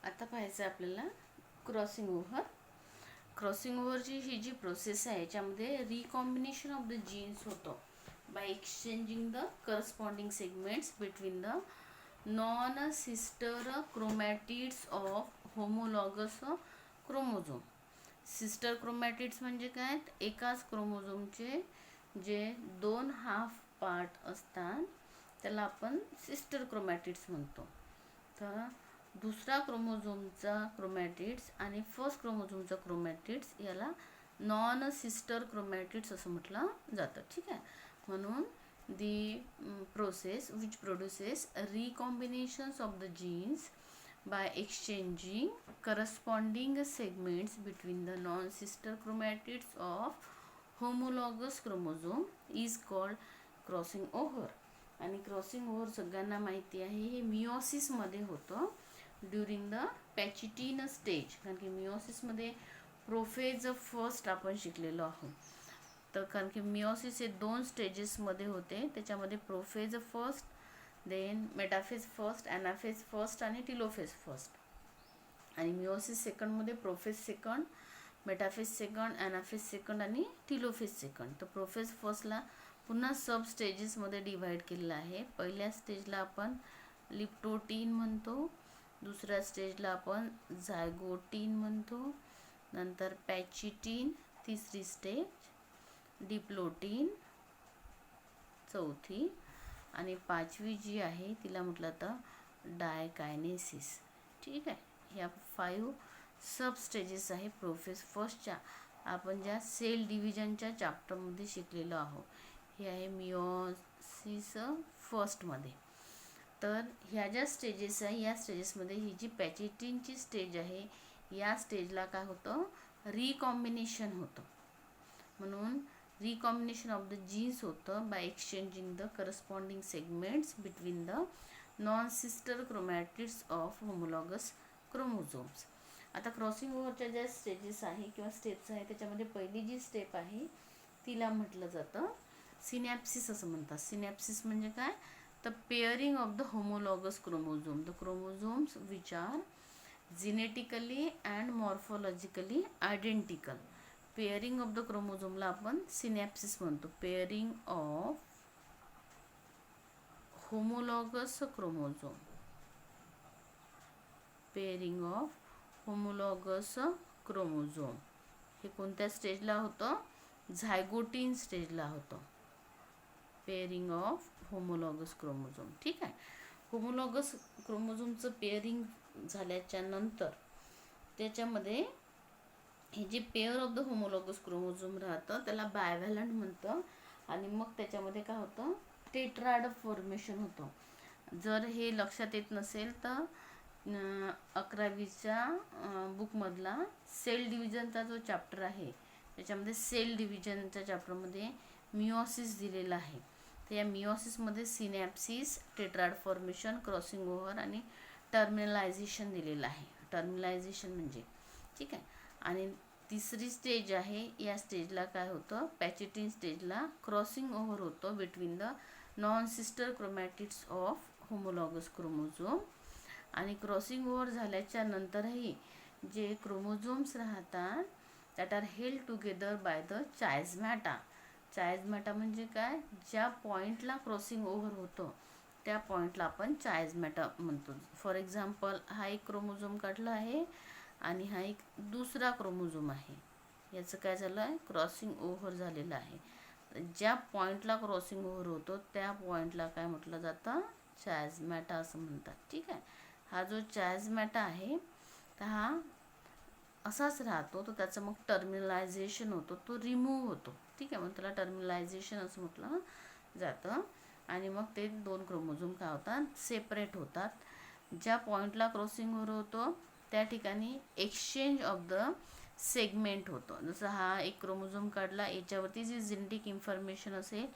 आता पाहायचं आपल्याला क्रॉसिंग ओव्हर. क्रॉसिंग ओव्हरची ही जी प्रोसेस आहे याच्यामध्ये रिकॉम्बिनेशन ऑफ द जीन्स होतं by exchanging the corresponding segments between the non sister chromatids of homologous chromosome. Sister chromatids म्हणजे काय, एकाच क्रोमोझोमचे जे दोन हाफ पार्ट असतात त्याला आपण सिस्टर क्रोमॅटिड्स म्हणतो. तर दुसरा क्रोमोझोमचा क्रोमॅटिड्स आणि फर्स्ट क्रोमोझोमचा क्रोमॅटिड्स याला नॉन सिस्टर क्रोमॅटिड्स असं म्हटलं जातं. ठीक आहे. म्हणून the process which produces recombinations of the genes by exchanging corresponding segments between the non-sister chromatids of homologous chromosome is called crossing over. आणि क्रॉसिंग ओव्हर सगळ्यांना माहिती आहे, हे मिओसिसमध्ये होतं ड्युरिंग द पॅचिटिन स्टेज. कारण की मिओसिसमध्ये प्रोफेज फर्स्ट आपण शिकलेलो आहोत. तर कारण की मिओसिस हे 2 स्टेजेसमध्ये होते, त्याच्यामध्ये prophase first, then metaphase first, anaphase first आणि टिलोफेज फर्स्ट. आणि मिओसिस सेकंडमध्ये prophase second, metaphase second, anaphase second आणि टिलोफेज सेकंड. तर प्रोफेज फर्स्टला पुन्हा सब स्टेजेसमध्ये डिव्हाइड केलेलं आहे. पहिल्या स्टेजला आपण लिप्टोटीन म्हणतो, दुसऱ्या स्टेजला आपण झायगोटीन म्हणतो, नंतर पॅचिटीन तिसरी स्टेज, डिप्लोटीन चौथी आणि पाचवी जी आहे तिला म्हटलं तर डायकायनेसिस. ठीक आहे. ह्या 5 सब स्टेजेस आहे प्रोफेज फर्स्टच्या, आपण ज्या सेल डिव्हिजनच्या चॅप्टरमध्ये शिकलेलो आहोत. हे आहे मिओसिस फर्स्टमध्ये. तर ह्या ज्या स्टेजेस आहे या स्टेजेसमध्ये ही जी पॅचिटिनची स्टेज आहे या स्टेजला काय होतं, रिकॉम्बिनेशन होतं. म्हणून रिकॉम्बिनेशन ऑफ द जीन्स होतं by exchanging the corresponding segments between the non sister chromatids of homologous chromosomes. आता क्रॉसिंग ओव्हरच्या ज्या स्टेजेस आहे किंवा स्टेप्स आहे त्याच्यामध्ये पहिली जी स्टेप आहे तिला म्हटलं जातं सिनॅप्सिस असं म्हणतात. सिनॅप्सिस म्हणजे काय, the pairing of the homologous chromosome, the chromosomes which are genetically and morphologically identical. Pairing of the क्रोमोझोमला आपण सिनॅप्सिस म्हणतो. Pairing of homologous chromosome, pairing of homologous chromosome हे कोणत्या स्टेजला होतं, झायगोटीन स्टेजला होतं. Pairing of homologous chromosome. ठीक आहे. होमोलॉगस क्रोमोझोमचं पेअरिंग झाल्याच्या नंतर त्याच्यामध्ये हे जे pair of the homologous chromosome राहतं त्याला बायव्हॅलंट म्हणतं. आणि मग त्याच्यामध्ये काय होतं, टेट्राड फॉर्मेशन होतं. जर हे लक्षात येत नसेल तर 11वीच्या बुकमधला सेल डिव्हिजनचा जो चॅप्टर आहे त्याच्यामध्ये सेल डिव्हिजनच्या चॅप्टरमध्ये मिओसिस दिलेला आहे. तर या मिओसिसमध्ये सिनॅप्सिस, टेट्राड फॉर्मेशन, क्रॉसिंग ओव्हर आणि टर्मिनलायझेशन दिलेलं आहे. टर्मिनलायझेशन म्हणजे ठीक आहे. आणि तिसरी स्टेज आहे, या स्टेजला काय होतं, पॅचिटिन स्टेजला क्रॉसिंग ओव्हर होतं between the non sister chromatids of homologous chromosome. आणि क्रॉसिंग ओव्हर झाल्याच्या नंतरही जे क्रोमोझोम्स राहतात that are held together by the chiasmata. Chiasmata म्हणजे काय, ज्या पॉईंटला क्रॉसिंग ओव्हर होतं त्या पॉईंटला आपण चायझमॅटा म्हणतो. फॉर एक्झाम्पल हा एक क्रोमोझोम काढला आहे आणि हा एक दुसरा क्रोमोझोम आहे, याचं काय झालं आहे, क्रॉसिंग ओव्हर झालेलं आहे. ज्या पॉईंटला क्रॉसिंग ओव्हर होतो त्या पॉईंटला काय म्हटलं जातं, चायझमॅटा असं म्हणतात. ठीक आहे. हा जो चायझमॅटा आहे तर हा असाच राहतो, तर त्याचं मग टर्मिनलायझेशन होतो, तो रिमूव्ह होतो. ठीक आहे. मग त्याला टर्मिनलायझेशन असं म्हटलं जातं. आणि मग ते 2 क्रोमोझोम काय होतात, सेपरेट होतात. ज्या पॉईंटला क्रॉसिंग ओव्हर होतो त्या ठिकाणी एक्सचेंज ऑफ द सेगमेंट होतं. जसं हा एक क्रोमोझोम काढला, याच्यावरती जी जेनेटिक इन्फॉर्मेशन असेल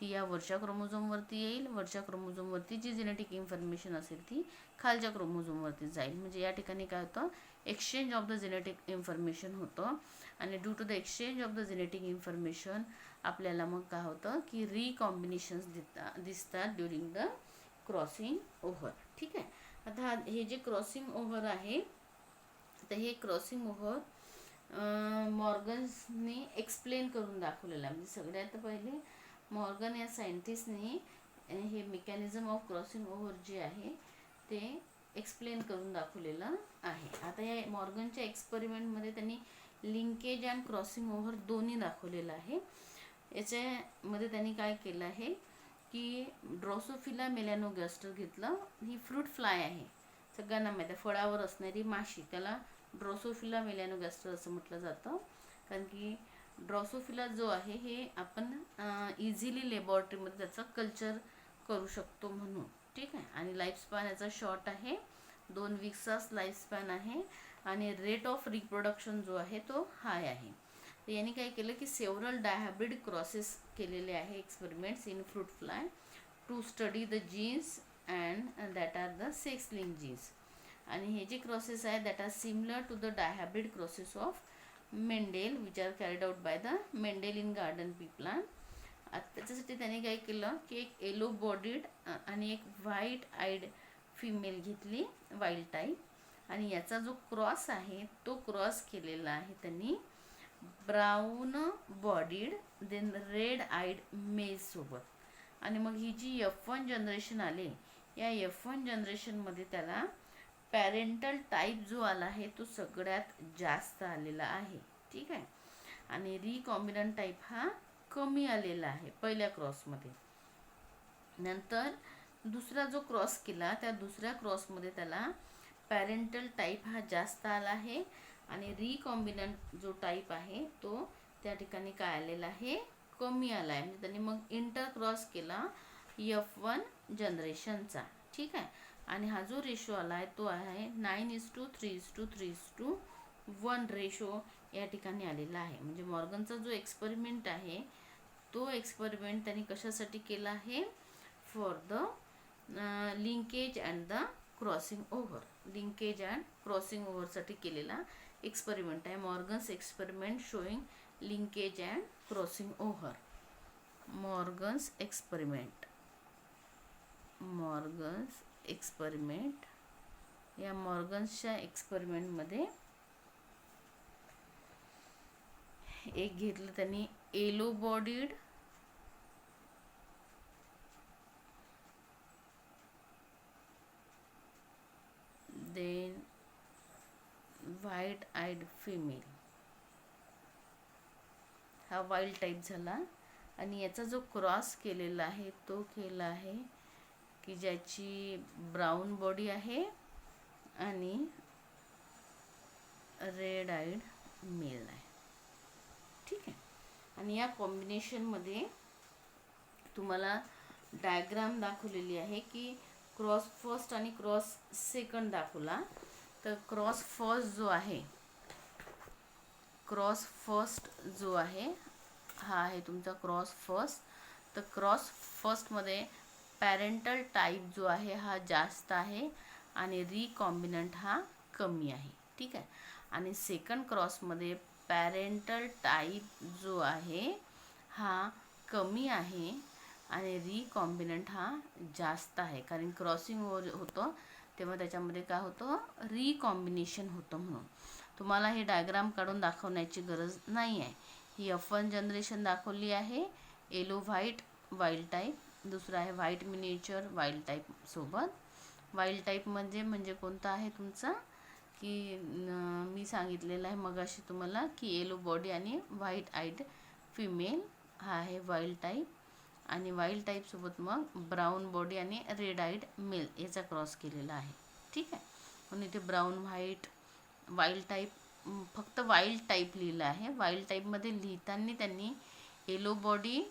ती या वरच्या क्रोमोझोमवरती येईल, वरच्या क्रोमोझोमवरती जी जेनेटिक इन्फॉर्मेशन असेल ती खालच्या क्रोमोझोमवरती जाईल. म्हणजे या ठिकाणी काय होतं, exchange of the genetic information होतं. आणि due to the exchange of the genetic information आपल्याला मग काय होतं की रिकॉम्बिनेशन्स दिसतात ड्युरिंग द क्रॉसिंग ओव्हर. ठीक आहे. आता हे जे क्रॉसिंग ओव्हर आहे, तर हे क्रॉसिंग ओव्हर मॉर्गन्सने एक्सप्लेन करून दाखवलेलं आहे. म्हणजे सगळ्यात पहिले मॉर्गन या सायंटिस्टने हे मेकॅनिझम ऑफ क्रॉसिंग ओव्हर जे आहे ते एक्सप्लेन करून दाखवलेलं आहे. आता या मॉर्गनच्या एक्सपेरिमेंटमध्ये त्यांनी लिंकेज अँड क्रॉसिंग ओव्हर दोन्ही दाखवलेलं आहे. याच्यामध्ये त्यांनी काय केलं आहे की ड्रोसोफिला मेलॅनोगास्टर घेतलं. ही फ्रूट फ्लाय आहे, सगळ्यांना माहिती आहे, फळावर असणारी माशी, त्याला ड्रोसोफिला मेलॅनोगास्टर असं म्हटलं जातं. कारण की ड्रोसोफिला जो आहे हे आपण इझिली लॅबॉरेटरीमध्ये त्याचं कल्चर करू शकतो म्हणून, ठीक आहे. आणि लाईफस्पॅन याचा शॉर्ट आहे, 2 वीक्सचाच लाईफस्पॅन आहे. आणि रेट ऑफ रिप्रोडक्शन जो आहे तो हाय आहे. तर यांनी काय केलं की सेव्हरल डायहाब्रिड क्रॉसेस केलेले आहे experiments in fruit fly to study the genes and that are the sex link genes. आणि हे जे क्रॉसेस आहे that are similar to the dihybrid crosses of Mendel which are carried out by the Mendel in garden pea plant. त्याच्यासाठी त्याने काय केलं की एक येलो बॉडीड आणि एक व्हाईट आईड फिमेल घेतली, वाईल्ड टाईप. आणि याचा जो क्रॉस आहे तो क्रॉस केलेला आहे त्यांनी brown bodied then red eyed male सोबत. आणि मग ही जी F1 जनरेशन आले, या F1 जनरेशनमध्ये त्याला पॅरेंटल टाईप जो आला आहे तो सगळ्यात जास्त आलेला आहे, ठीक आहे. आणि रिकॉम्बिनंट टाईप हा कमी आलेला आहे पहिल्या क्रॉसमध्ये. नंतर दुसरा जो क्रॉस केला त्या दुसऱ्या क्रॉसमध्ये त्याला पॅरेंटल टाईप हा जास्त आला आहे. आणि रिकॉम्बिनंट जो टाईप आहे तो त्या ठिकाणी काय आलेला आहे, कमी आला आहे. म्हणजे त्यांनी मग इंटर क्रॉस केला F1 जनरेशनचा, ठीक आहे. आणि हा जो रेशो आला आहे तो आहे 9:3:3:1 रेशो या ठिकाणी आलेला आहे. म्हणजे मॉर्गनचा जो एक्सपेरिमेंट आहे तो एक्सपेरिमेंट त्यांनी कशासाठी केला आहे, for the linkage and the crossing over. Linkage and crossing ओव्हरसाठी केलेला एक्सपेरिमेंट आहे. Morgan's experiment showing linkage and crossing over. Morgan's experiment, Morgan's experiment. या मॉर्गन्सच्या एक्सपेरिमेंटमध्ये एक घेतलं त्यांनी yellow bodied then white eyed female, हा वाईल्ड टाईप झाला. आणि याचा जो क्रॉस केलेला आहे तो केला आहे की ज्याची ब्राऊन बॉडी आहे आणि रेड आईड मेल आहे, ठीक आहे. आणि या कॉम्बिनेशनमध्ये तुम्हाला डायग्राम दाखवलेली आहे की क्रॉस फर्स्ट आणि क्रॉस सेकंड दाखवला. तर क्रॉस फर्स्ट जो आहे, क्रॉस फर्स्ट जो आहे हा आहे तुमचा क्रॉस फर्स्ट. तर क्रॉस फर्स्टमध्ये पॅरेंटल टाईप जो आहे हा जास्त आहे आणि रिकॉम्बिनंट हा कमी आहे, ठीक आहे. आणि सेकंड क्रॉसमध्ये पॅरेंटल टाईप जो आहे हा कमी आहे आणि रिकॉम्बिनंट हा जास्त आहे. कारण क्रॉसिंग होतं तेव्हा त्याच्यामध्ये काय होतं, रिकॉम्बिनेशन होतं. म्हणून तुम्हाला हे डायग्राम काढून दाखवण्याची गरज नाही आहे. ही F1 जनरेशन दाखवली आहे, येलो व्हाईट वाईल्ड टाईप. दुसरा आहे व्हाईट मिनिएचर वाईल्ड टाईप सोबत. वाईल्ड टाईप म्हणजे कोणता आहे तुमचा की मी सांगितलेलं आहे मगाशी तुम्हाला की येलो बॉडी आणि व्हाईट आईड फिमेल हा आहे वाईल्ड टाईप. आणि वाईल्ड टाईपसोबत मग ब्राऊन बॉडी आणि रेड आईड मेल याचा क्रॉस केलेला आहे, ठीक आहे. म्हणून इथे ब्राऊन व्हाईट वाईल्ड टाईप, फक्त वाईल्ड टाईप लिहिलं आहे. वाईल्ड टाईपमध्ये लिहिताना त्यांनी येलो बॉडी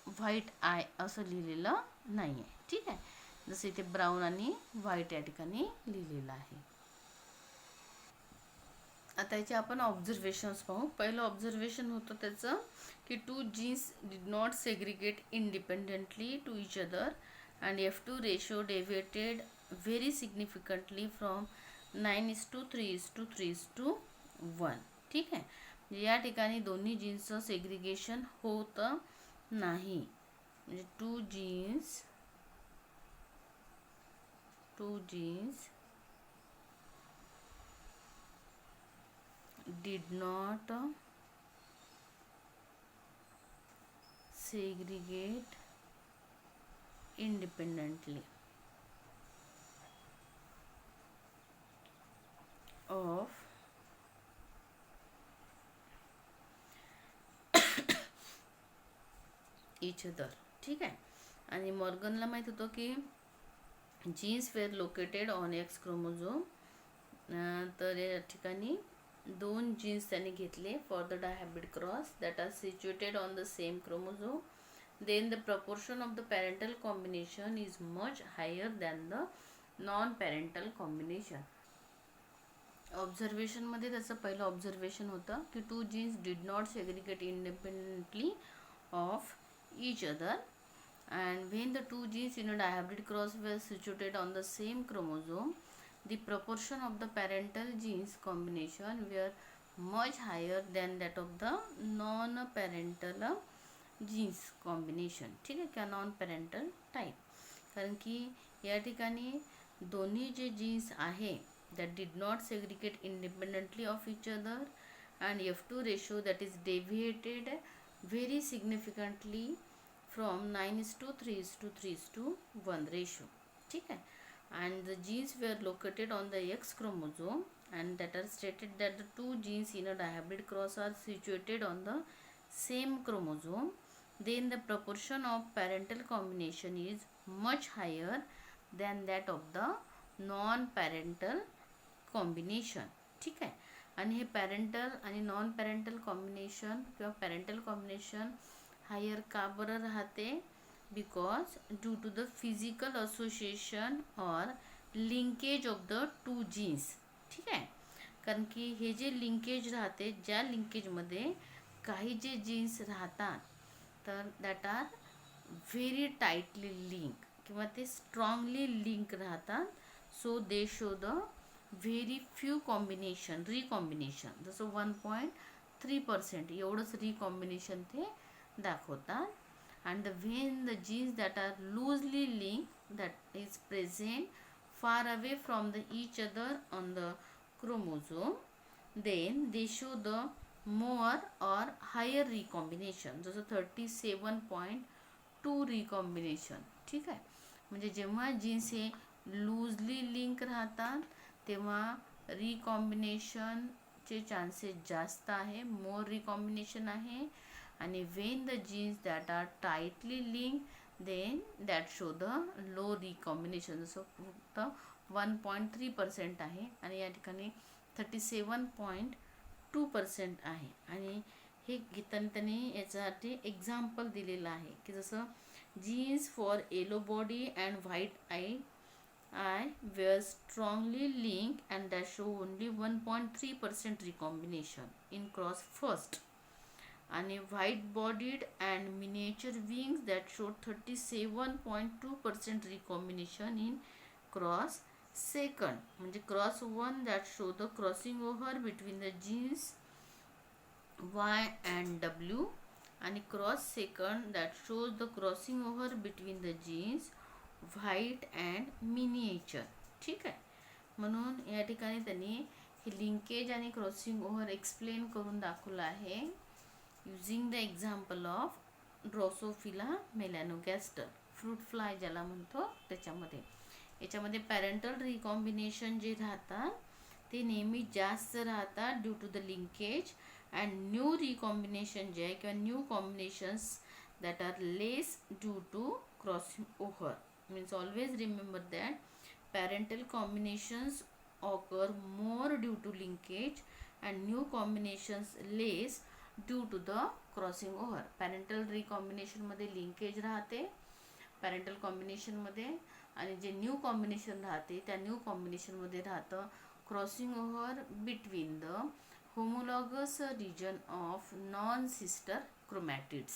व्हाईट आय असं लिहिलेलं नाही आहे, ठीक आहे. जसं इथे ब्राऊन आणि व्हाईट या ठिकाणी लिहिलेलं आहे. आता याचे आपण ऑब्झर्वेशन्स पाहू. पहिलं ऑब्झर्वेशन होतं त्याचं की 2 genes did not segregate independently to each other and F2 ratio deviated very significantly from 9:3:3:1, ठीक आहे. म्हणजे या ठिकाणी दोन्ही जीन्सचं सेग्रिगेशन होतं नाही. म्हणजे 2 jeans did not segregate independently of each other. ठीक आहे. आणि मॉर्गनला माहीत होतं की genes were located on X chromosome. तर या ठिकाणी 2 जीन्स त्यांनी घेतले for the dihybrid cross that are situated on the same chromosome. Then the proportion of the parental combination is much higher than the non-parental combination. Observation मध्ये त्याचं पहिलं observation होतं की 2 genes did not segregate independently of each other, and when the 2 genes in a dihybrid cross were situated on the same chromosome, the proportion of the parental genes combination were much higher than that of the non-parental genes combination. ठीक आहे का, non parental type. कारण की या ठिकाणी दोन्ही जे jeans आहे that did not segregate independently of each other, and F2 ratio that is deviated very significantly from 9:3:3:1 ratio. ठीक आहे. And the genes were located on the X chromosome, and that are stated that the 2 genes in a dihybrid cross are situated on the same chromosome. Then the proportion of parental combination is much higher than that of the non-parental combination. ठीक आहे. आणि हे parental आणि non parental combination किंवा parental combination higher का बरं राहते? Because due to the physical association or linkage of the 2 genes. ठीक आहे. कारण की हे जे लिंकेज राहते, ज्या लिंकेजमध्ये काही जे जीन्स राहतात तर that are very tightly link किंवा ते स्ट्रॉंगली लिंक राहतात. So they show the very few combination, recombination. जसं 1.3% एवढंच रिकॉम्बिनेशन ते दाखवतात. And the when the genes that are loosely link that is present far away from the each other on the chromosome, then they show the more or higher recombination. जसं 37.2 recombination. ठीक आहे. म्हणजे जेव्हा jeans हे loosely link राहतात तेव्हा रिकॉम्बिनेशनचे chances जास्त आहे, मोर रिकॉम्बिनेशन आहे. आणि when the genes that are tightly link then that show the low recombination. जसं फक्त 1.3% आहे आणि या ठिकाणी 37.2% आहे. आणि हे घेताना त्यांनी याच्यासाठी एक्झाम्पल दिलेलं आहे की जसं genes for yellow body and white eye were strongly linked and that show only 1.3% recombination in cross first, and white bodied and miniature wings that showed 37.2% recombination in cross second. म्हणजे cross 1 that show the crossing over between the genes Y and W, and cross second that shows the crossing over between the genes white and miniature. ठीक आहे. म्हणून या ठिकाणी त्यांनी हे linkage आणि crossing over explain करून दाखवलं आहे using the example of Drosophila melanogaster, fruit fly ज्याला म्हणतो त्याच्यामध्ये. याच्यामध्ये पॅरेंटल रिकॉम्बिनेशन जे राहतात ते नेहमी जास्त राहतात due to the linkage, and new recombination जे आहे किंवा new combinations that are less due to crossing over. Means always remember that parental combinations occur more due to linkage and new combinations less due to the crossing over. Parental recombination मध्ये linkage राहते parental combination मध्ये, आणि जे new combination राहते त्या new combination मध्ये राहतं crossing over between the homologous region of non-sister chromatids.